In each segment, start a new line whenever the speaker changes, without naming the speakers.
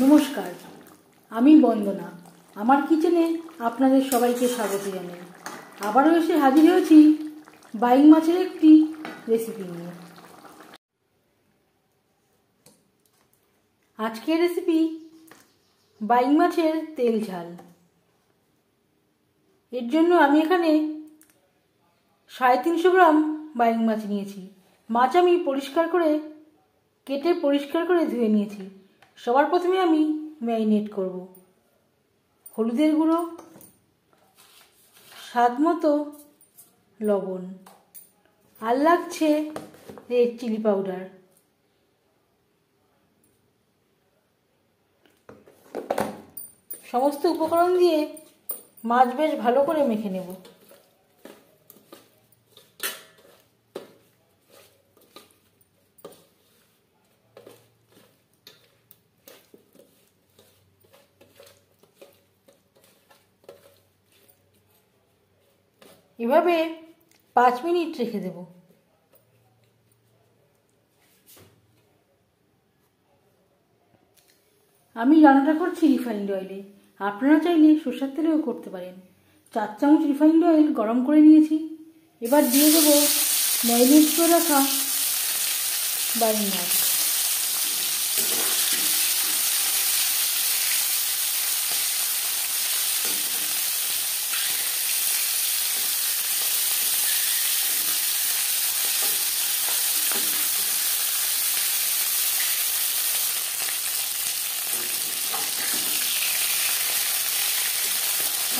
নমস্কার, আমি বন্দনা। আমার কিচেনে আপনাদের সবাইকে স্বাগত জানাই। আবারও এসে হাজির হয়েছি বাইং মাছের একটি রেসিপি নিয়ে। আজকের রেসিপি বাইং মাছের তেল ঝাল। এর জন্য আমি এখানে 350 গ্রাম বাইং মাছ নিয়েছি। মাছ আমি পরিষ্কার করে কেটে পরিষ্কার করে ধুয়ে নিয়েছি। সবার প্রথমে আমি ম্যারিনেট করব। হলুদের গুঁড়ো, স্বাদ মতো লবণ, আর লাগছে রেড চিলি পাউডার। সমস্ত উপকরণ দিয়ে মাছ বেশ ভালো করে মেখে নেব। এভাবে 5 মিনিট রেখে দেব। আমি রান্নাটা করছি রিফাইন্ড অয়েলে। আপনারা চাইলে সরষের তেলেও করতে পারেন। 4 চামচ রিফাইন্ড অয়েল গরম করে নিয়েছি। এবার দিয়ে দেবো ম্যারিনেট করে রাখা বাইং মাছ।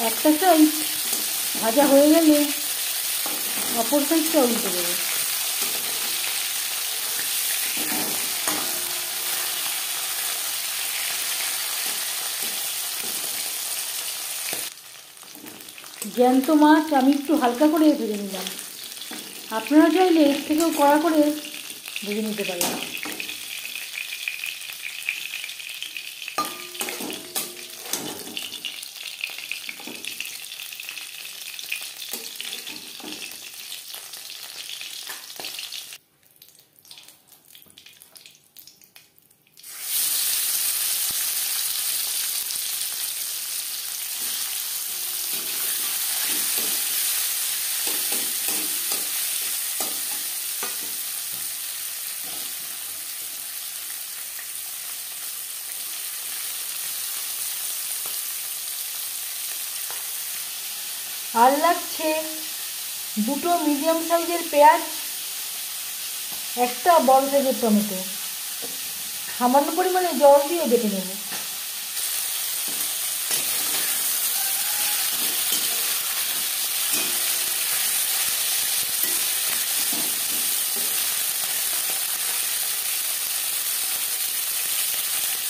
একটা সাইড ভাজা হয়ে গেলে অপর সাইডটা উল্টে দেবো। জ্যান্ত মাছ আমি একটু হালকা করে ভেজে নিলাম। আপনারা চাইলে এর থেকেও কড়া করে ভেজে নিতে পারেন। আর লাগছে 2টো মিডিয়াম সাইজের পেঁয়াজ, একটা বড় সাইজের টমেটো। সামান্য পরিমাণে জল দিয়ে বেটে নেব।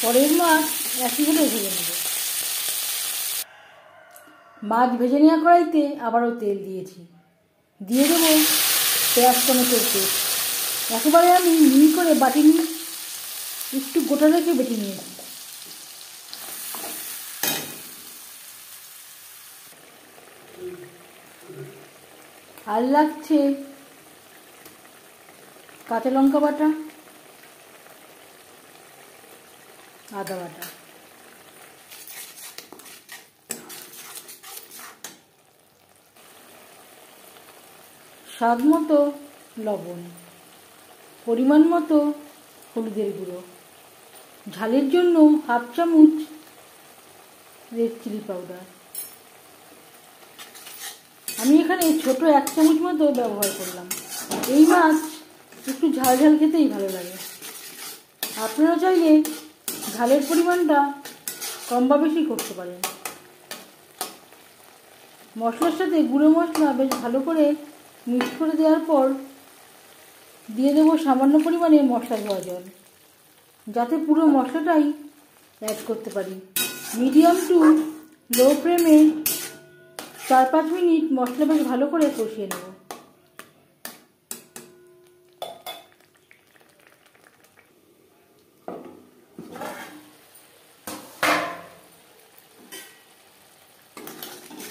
পরের মাছ একইভাবে ভেজে নেব। মাছ ভেজে নেওয়া কড়াইতে আবারও তেল দিয়েছি। দিয়ে দেবো পেঁয়াজ টমেটোর পেস্ট। একেবারে আমি মিহি করে বাটিনি, একটু গোটা রেখে বেটে নিয়েছি। আর লাগছে কাঁচা লঙ্কা বাটা, আদা বাটা। স্বাদ মতো লবণ, পরিমাণ মতো হলুদের গুঁড়ো, ঝালের জন্য 1/2 চামচ রেড চিলি পাউডার। আমি এখানে ছোট 1 চামচ মতো ব্যবহার করলাম। এই মাছ একটু ঝাল ঝাল খেতেই ভালো লাগে। আপনারা চাইলে ঝালের পরিমাণটা কম বা বেশি করতে পারেন। মশলার সাথে গুঁড়ো মশলা বেশ ভালো করে মিক্স করে দেওয়ার পর দিয়ে দেবো সামান্য পরিমাণে মশলা ধোয়া জল, যাতে পুরো মশলাটাই অ্যাড করতে পারি। মিডিয়াম টু লো ফ্লেমে 4-5 মিনিট মশলা বেশ ভালো করে কষিয়ে নেব।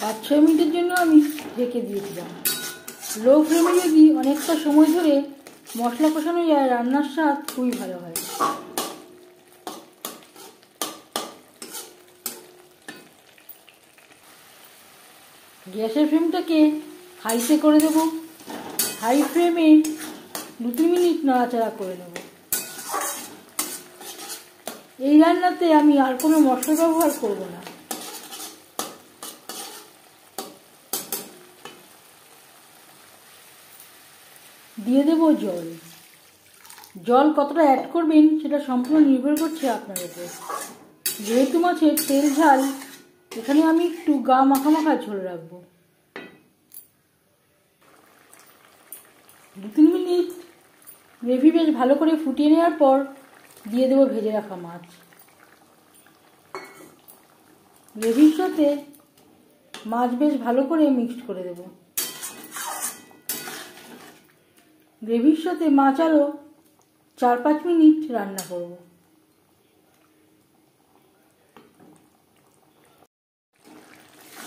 পাঁচ 6 মিনিটের জন্য আমি ঢেকে দিয়েছিলাম। লো ফ্লেমে যদি অনেকটা সময় ধরে মশলা কষানো যায়, রান্নার স্বাদ খুবই ভালো হয়। গ্যাসের ফ্লেমটাকে হাইতে করে দেব। হাই ফ্লেমে 2-3 মিনিট নাড়াচাড়া করে নেব। এই রান্নাতে আমি আর কোনো মশলা ব্যবহার করব না। দিয়ে দেব জল। জল কতটা অ্যাড করবেন সেটা সম্পূর্ণ নির্ভর করছে আপনার উপর। যেহেতু মাছের তেল ঝাল, এখানে আমি একটু গা মাখা মাখা ঝোল রাখবো। 2-3 মিনিট গ্রেভি বেশ ভালো করে ফুটিয়ে নেওয়ার পর দিয়ে দেবো ভেজে রাখা মাছ। গ্রেভির সাথে মাছ বেশ ভালো করে মিক্সড করে দেব। গ্রেভির সাথে মাছ আরও 4-5 মিনিট রান্না করব।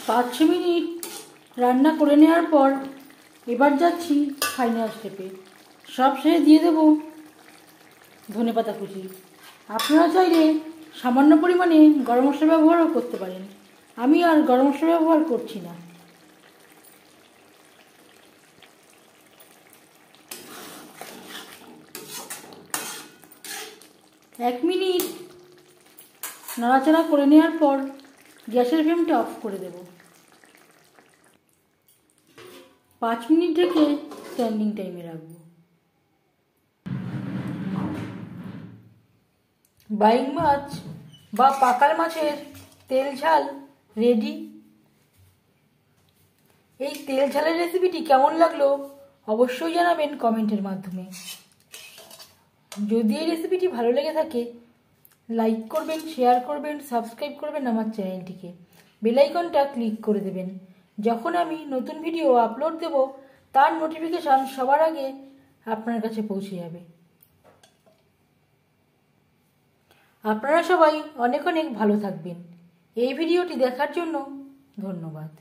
5-6 মিনিট রান্না করে নেওয়ার পর এবার যাচ্ছি ফাইনাল স্টেপে। সব শেষে দিয়ে দেব ধনেপাতা কুচি। আপনারা চাইলে সামান্য পরিমাণে গরম মশলা ব্যবহারও করতে পারেন। আমি আর গরম মশলা ব্যবহার করছি না। এক মিনিট নাড়াচাড়া করে নেওয়ার পর গ্যাসের ফ্লেমটা অফ করে দেব। 5 মিনিট ঢেকে স্ট্যান্ডিং টাইমে রাখবো। বাইং মাছ বা পাকাল মাছের তেল ঝাল রেডি। এই তেল ঝালের রেসিপিটি কেমন লাগলো অবশ্যই জানাবেন কমেন্টের মাধ্যমে। যদি এই রেসিপিটি ভালো লেগে থাকে লাইক করবেন, শেয়ার করবেন, সাবস্ক্রাইব করবেন আমার চ্যানেলটিকে। বেল আইকনটা ক্লিক করে দেবেন। যখন আমি নতুন ভিডিও আপলোড দেব তার নোটিফিকেশান সবার আগে আপনার কাছে পৌঁছে যাবে। আপনারা সবাই অনেক অনেক ভালো থাকবেন। এই ভিডিওটি দেখার জন্য ধন্যবাদ।